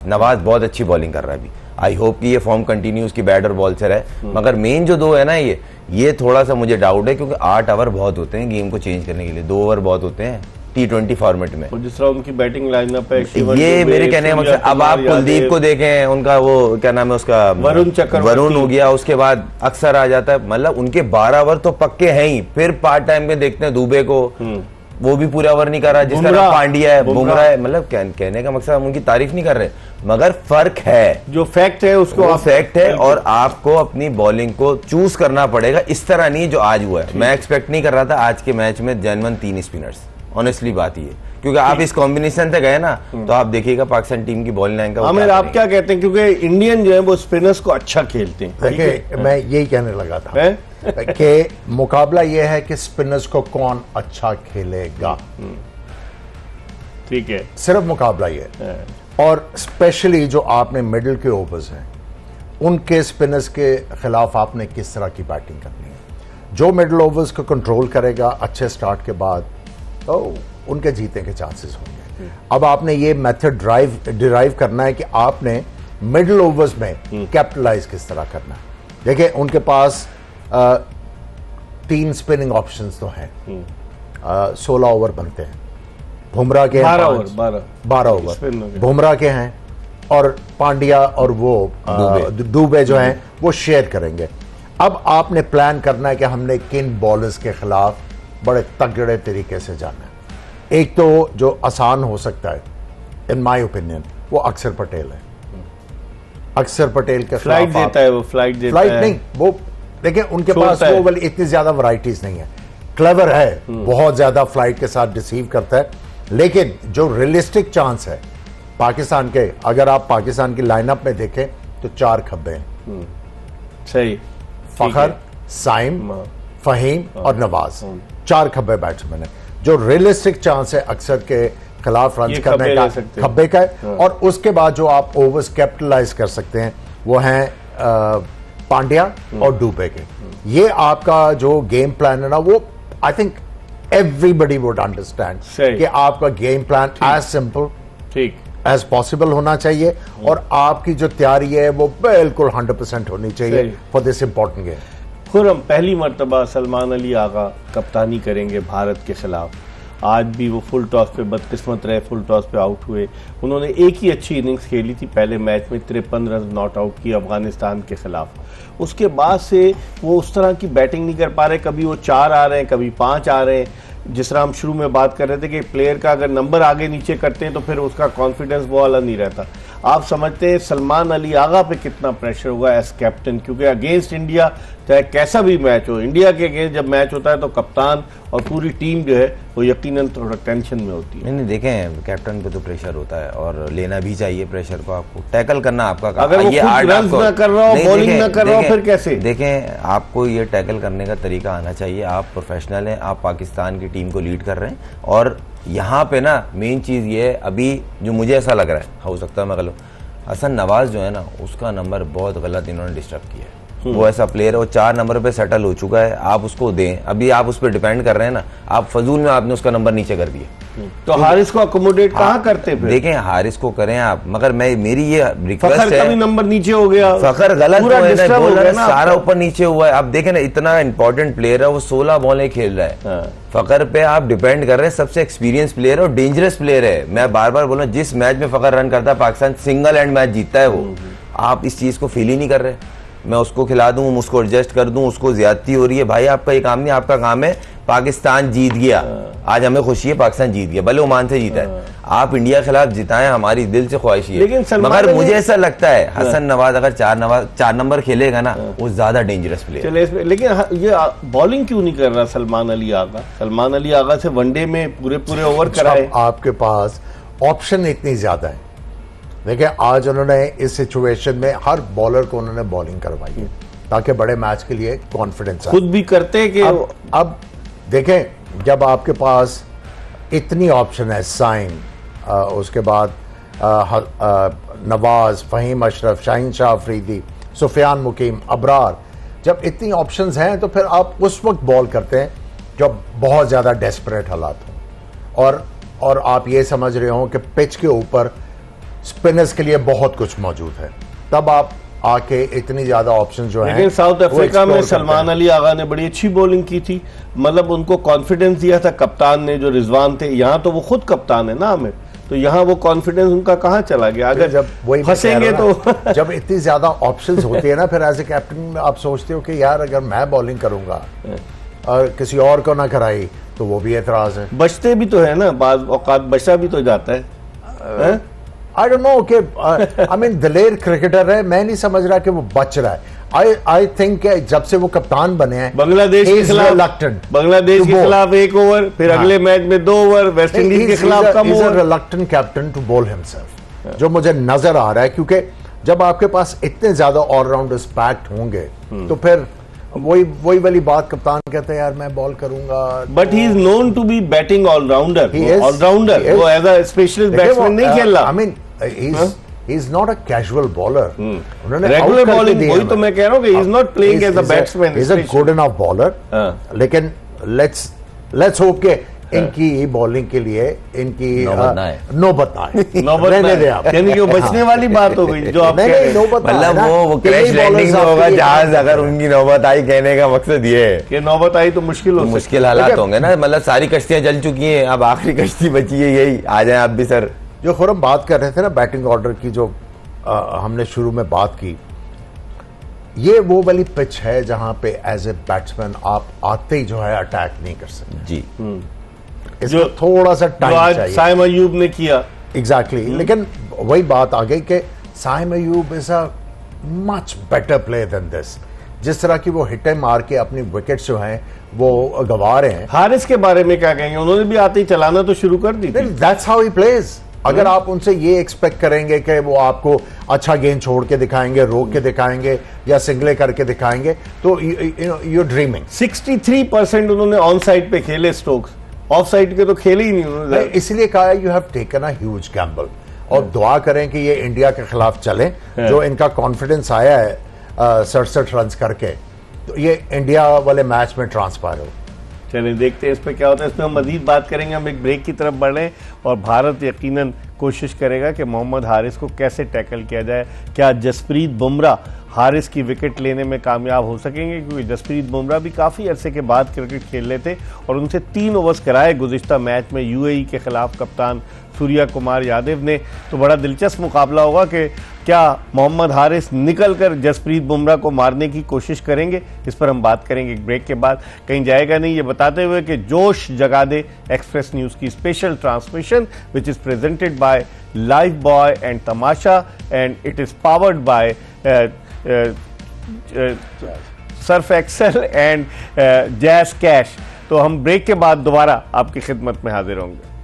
नवाज बहुत अच्छी बॉलिंग कर रहा है अभी, आई होप कि ये फॉर्म कंटिन्यू उसकी बैट और बॉल से रहे। मगर मेन जो 2 है ना, ये थोड़ा सा मुझे डाउट है, क्योंकि 8 ओवर बहुत होते हैं गेम को चेंज करने के लिए, 2 ओवर बहुत होते हैं T20 फॉर्मेट में। जिस तरह उनकी बैटिंग लाइनअप है, ये मेरे कहने का मकसद, अब आप कुलदीप को देखें, उनका वो क्या नाम है उसका, वरुण हो गया, उसके बाद अक्सर आ जाता है, मतलब उनके 12 ओवर तो पक्के हैं ही। फिर पार्ट टाइम में देखते हैं दुबे को, वो भी पूरा ओवर नहीं कर रहा, जिस तरह पांड्या है, बुमराह है, मतलब कहने का मकसद हम उनकी तारीफ नहीं कर रहे, मगर फर्क है, जो फैक्ट है उसको फैक्ट है, और आपको अपनी बॉलिंग को चूज करना पड़ेगा, इस तरह नहीं जो आज हुआ है। मैं एक्सपेक्ट नहीं कर रहा था आज के मैच में जेन्युइन 3 स्पिनर्स, ऑनेस्टली बात ये, क्योंकि आप इस कॉम्बिनेशन से गए ना, तो आप देखिएगा पाकिस्तान टीम की बॉलिंग लाइन का। आमिर, आप क्या कहते हैं, क्योंकि इंडियन जो है वो स्पिनर्स को अच्छा खेलते हैं। देखिए, मैं यही कहने लगा था कि मुकाबला यह है कि स्पिनर्स को कौन अच्छा खेलेगा, ठीक है, सिर्फ मुकाबला ये है। और स्पेशली जो आपने मिडिल के ओवर्स हैं, उनके स्पिनर्स के खिलाफ आपने किस तरह की बैटिंग करनी है। जो मिडिल ओवर्स को कंट्रोल करेगा अच्छे स्टार्ट के बाद, तो उनके जीतने के चांसेस होंगे। अब आपने ये मेथड डिराइव करना है कि आपने मिडिल ओवर्स में कैपिटलाइज किस तरह करना है। देखिए, उनके पास 3 स्पिनिंग ऑप्शंस तो हैं, 16 ओवर बनते हैं, बुमराह के 12 ओवर बुमराह के हैं, और पांड्या और वो दुबे जो हैं वो शेयर करेंगे। अब आपने प्लान करना है कि हमने किन बॉलर्स के खिलाफ बड़े तगड़े तरीके से जाना है। एक तो जो आसान हो सकता है, इन माय ओपिनियन, वो अक्षर पटेल है। अक्षर पटेल के फ्लाइट देता है, वो फ्लाइट नहीं, वो देखिए उनके पास वो वाली इतनी ज्यादा वैरायटीज नहीं है, क्लेवर है, बहुत ज्यादा फ्लाइट के साथ डिसीव करता है, लेकिन जो रियलिस्टिक चांस है पाकिस्तान के, अगर आप पाकिस्तान की लाइनअप में देखें तो 4 खब्बे हैं, सही, फखर, साइम, फहीम और नवाज, 4 खब्बे बैट्समैन है। जो रियलिस्टिक चांस है अक्सर के खिलाफ रन करने का खब्बे का है। और उसके बाद जो आप ओवर्स कैपिटलाइज कर सकते हैं वो हैं पांड्या और डुबे के। ये आपका जो गेम प्लान है ना, वो I think everybody would understand कि आपका गेम प्लान एज सिंपल ठीक एज पॉसिबल होना चाहिए, और आपकी जो तैयारी है वो बिल्कुल 100% होनी चाहिए for this important game. Khurram, पहली मर्तबा सलमान अली आगा कप्तानी करेंगे भारत के खिलाफ। आज भी वो फुल टॉस पे बदकिस्मत रहे, फुल टॉस पे आउट हुए। उन्होंने एक ही अच्छी इनिंग्स खेली थी पहले मैच में, 53 रन नॉट आउट की अफगानिस्तान के खिलाफ। उसके बाद से वो उस तरह की बैटिंग नहीं कर पा रहे, कभी वो 4 आ रहे हैं, कभी 5 आ रहे हैं। जिस तरह हम शुरू में बात कर रहे थे कि प्लेयर का अगर नंबर आगे नीचे करते हैं तो फिर उसका कॉन्फिडेंस वो वाला नहीं रहता। आप समझते हैं सलमान अली आगा पे कितना प्रेशर होगा एज कैप्टन, क्योंकि अगेंस्ट इंडिया चाहे कैसा भी मैच हो, इंडिया के अगेंस्ट जब मैच होता है तो कप्तान और पूरी टीम जो है वो यकीनन थोड़ा टेंशन में होती है। नहीं, देखें, कैप्टन पे तो प्रेशर होता है और लेना भी चाहिए प्रेशर को। आपको टैकल करना आपका काम। अगर वो खुद रन्स ना कर रहा हो, बॉलिंग ना कर रहा हो, फिर कैसे? देखें, आपको ये टैकल करने का तरीका आना चाहिए। आप प्रोफेशनल हैं, आप पाकिस्तान की टीम को लीड कर रहे हैं, और यहाँ पे ना मेन चीज़ ये है, अभी जो मुझे ऐसा लग रहा है, हो सकता है मैं गलत, हसन नवाज जो है ना, उसका नंबर बहुत गलत इन्होंने डिस्टर्ब किया है। वो ऐसा प्लेयर है, वो 4 नंबर पे सेटल हो चुका है, आप उसको दें। अभी आप उस पर डिपेंड कर रहे हैं ना, आप फजूल में आपने उसका नंबर नीचे कर दिया। तो हारिस को अकोमोडेट कहाँ करते फिर? देखें, हारिस को करें आप, मगर मेरी ये रिक्वेस्ट है, फखर का भी नंबर नीचे हो गया, फखर गलत हो गया, सारा ऊपर नीचे हुआ है। आप देखें ना, इतना इंपॉर्टेंट प्लेयर है, वो 16 बॉलें खेल रहा है। फखर पे आप डिपेंड कर रहे हैं, सबसे एक्सपीरियंस प्लेयर और डेंजरस प्लेयर है। मैं बार बार बोल रहा हूं, जिस मैच में फखर रन करता है पाकिस्तान सिंगल हैंड मैच जीतता है वो। आप इस चीज को फील ही नहीं कर रहे। मैं उसको खिला दूं, उसको एडजस्ट कर दूं, उसको ज्यादती हो रही है। भाई आपका ये काम नहीं, आपका काम है पाकिस्तान जीत गया। आज हमें खुशी है पाकिस्तान जीत गया, भले ओमान से जीता है। आप इंडिया के खिलाफ जिताएं, हमारी दिल से ख्वाहिश है। मगर मुझे ऐसा लगता है हसन नवाज अगर 4 नंबर खेलेगा ना, वो ज्यादा डेंजरस प्लेयर है। लेकिन ये बॉलिंग क्यों नहीं कर रहा सलमान अली आगा? सलमान अली आगा से वनडे में पूरे ओवर कराए। आपके पास ऑप्शन इतनी ज्यादा है। देखिए, आज उन्होंने इस सिचुएशन में हर बॉलर को उन्होंने बॉलिंग करवाई है ताकि बड़े मैच के लिए कॉन्फिडेंस खुद भी करते कि अब देखें, जब आपके पास इतनी ऑप्शन है, साइन, उसके बाद नवाज, फहीम अशरफ, शाहीन शाह अफरीदी, सुफियान मुकीम, अबरार, जब इतनी ऑप्शंस हैं तो फिर आप उस वक्त बॉल करते हैं जब बहुत ज़्यादा डेस्परेट हालात हों, और आप ये समझ रहे हो कि पिच के ऊपर स्पिनर्स के लिए बहुत कुछ मौजूद है, तब आप आके इतनी ज्यादा ऑप्शन जो है। लेकिन साउथ अफ्रीका में सलमान अली आगा ने बड़ी अच्छी बॉलिंग की थी, मतलब उनको कॉन्फिडेंस दिया था कप्तान ने, जो रिजवान थे। यहाँ तो वो खुद कप्तान है ना आमिर, तो यहाँ वो कॉन्फिडेंस उनका कहाँ चला गया? अगर जब वही फंसेंगे तो जब इतनी ज्यादा ऑप्शंस होती है ना, फिर एज ए कैप्टन आप सोचते हो कि यार अगर मैं बॉलिंग करूंगा और किसी और को ना कराई तो वो भी एतराज है। बचते भी तो है ना, बाज औकात बचा भी तो जाता है। आई डोंट नो कि आई मीन दलेर क्रिकेटर है, मैं नहीं समझ रहा कि वो बच रहा है। आई थिंक जब से वो कप्तान बने हैं बांग्लादेश के खिलाफ 1 ओवर, फिर अगले मैच में 2 ओवर, वेस्ट इंडीज के खिलाफ कम over. Reluctant captain to bowl himself, जो मुझे नजर आ रहा है, क्योंकि जब आपके पास इतने ज्यादा ऑलराउंडर्स पैक्ड होंगे तो फिर वही वाली बात, कप्तान कहते हैं यार मैं बॉल करूंगा। But he is known to be batting allrounder, allrounder, वो एज अ स्पेशलिस्ट बैट्समैन नहीं खेल रहा। I mean he is not a casual bowler. उन्होंने रेगुलर बॉलिंग, वही तो मैं कह रहा हूँ कि he is not playing as a batsman. He is a good enough bowler. लेकिन let's hope के इनकी बॉलिंग के लिए इनकी नौबत ना आए। यानी कि वो बचने वाली बात हो गई जो आप कह रहे हैं। मतलब वो क्रैश लैंडिंग में होगा जहाज, अगर उनकी नौबत आई, कहने का मकसद ये है कि नौबत आई तो मुश्किल हालात होंगे ना। मतलब सारी कश्तियां जल चुकी हैं, अब आखिरी कश्ती बची है, यही आ जाए आप भी सर। जो खुरम बात कर रहे थे ना बैटिंग ऑर्डर की, जो हमने शुरू में बात की, ये वो वाली पिच है जहां पे एज ए बैट्समैन आप आते ही जो है अटैक नहीं कर सकते जी। इसको थोड़ा सा टाइम चाहिए। साइम अयूब ने किया एग्जैक्टली लेकिन वही बात आ गई कि Saim Ayub is a much better player than this. जिस तरह की वो हिट मार के अपनी विकेट्स जो हैं वो गंवा रहे हैं। हारिस के बारे में क्या कहेंगे? उन्होंने भी आते ही चलाना तो शुरू कर दी। That's how he plays. अगर आप उनसे ये एक्सपेक्ट करेंगे कि वो आपको अच्छा गेंद छोड़ के दिखाएंगे, रोक के दिखाएंगे या सिंगले करके दिखाएंगे, तो यू ड्रीमिंग। 63% उन्होंने ऑन साइड पे खेले स्ट्रोक्स, ऑफ साइड के तो खेले ही नहीं उन्होंने। इसलिए कहा you have taken a huge Gamble, और दुआ करें कि ये इंडिया के खिलाफ चले। जो इनका कॉन्फिडेंस आया है 67 रन करके, तो ये इंडिया वाले मैच में ट्रांसफर हो। चलिए देखते हैं इस पर क्या होता है। इसमें हम मजीद बात करेंगे। हम एक ब्रेक की तरफ बढ़ रहे हैं और भारत यकीनन कोशिश करेगा कि मोहम्मद हारिस को कैसे टैकल किया जाए। क्या जसप्रीत बुमराह हारिस की विकेट लेने में कामयाब हो सकेंगे? क्योंकि जसप्रीत बुमराह भी काफ़ी अरसे के बाद क्रिकेट खेल रहे थे और उनसे 3 ओवर्स कराए गुज़िश्ता मैच में यूएई के खिलाफ कप्तान सूर्या कुमार यादव ने। तो बड़ा दिलचस्प मुकाबला होगा कि क्या मोहम्मद हारिस निकल कर जसप्रीत बुमराह को मारने की कोशिश करेंगे। इस पर हम बात करेंगे एक ब्रेक के बाद। कहीं जाएगा नहीं, ये बताते हुए कि जोश जगा दे एक्सप्रेस न्यूज़ की special transmission which is presented by Lifebuoy and Tamasha and it is powered by Surf Excel and JazzCash. तो हम ब्रेक के बाद दोबारा आपकी खिदमत में हाजिर होंगे।